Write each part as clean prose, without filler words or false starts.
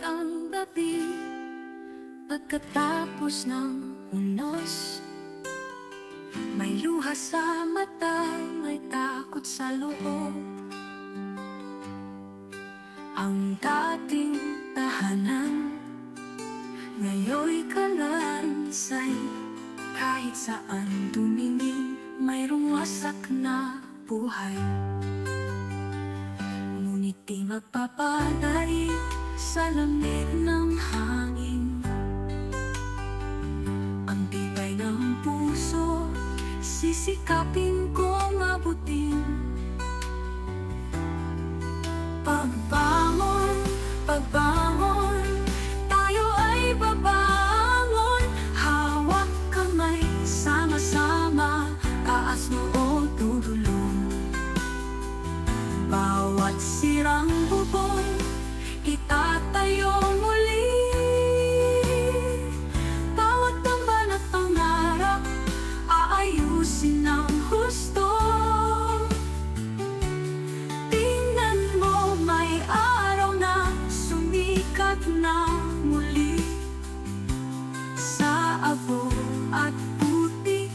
ang gabi, pagkatapos ng unos. May luha sa mata, may takot sa loob. Ang dating tahanan ngayon'y kalansay. Kahit saan tumingin, mayroong wasak na buhay. Ngunit di magpapadali sa lamig ng hangin. Ang tibay ng puso, sisikapin kong abutin. Pagbangon, pagbangon, tayo ay babangon. Hawak kamay, sama-sama, taas noo tutulong. Bawat sirang bubong, itatayo muli. Bawat tamban at pangarap, aayusin ng husto. Tingnan mo, may araw na sumikat na muli. Sa abo at putik,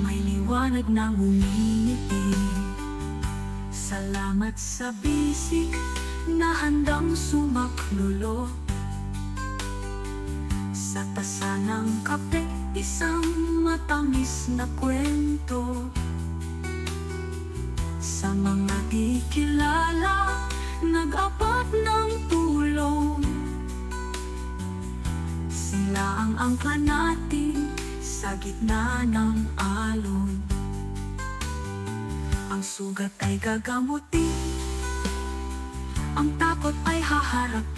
may liwanag na ngumingiti. Salamat sa bisig na handang sumaklulo. Sa tasa ng kape, isang matamis na kwento. Sa mga di kilala, nag-apat ng tulong. Sila ang angka natin sa gitna ng alon. Ang sugat ay gagamutin, ang takot ay haharap.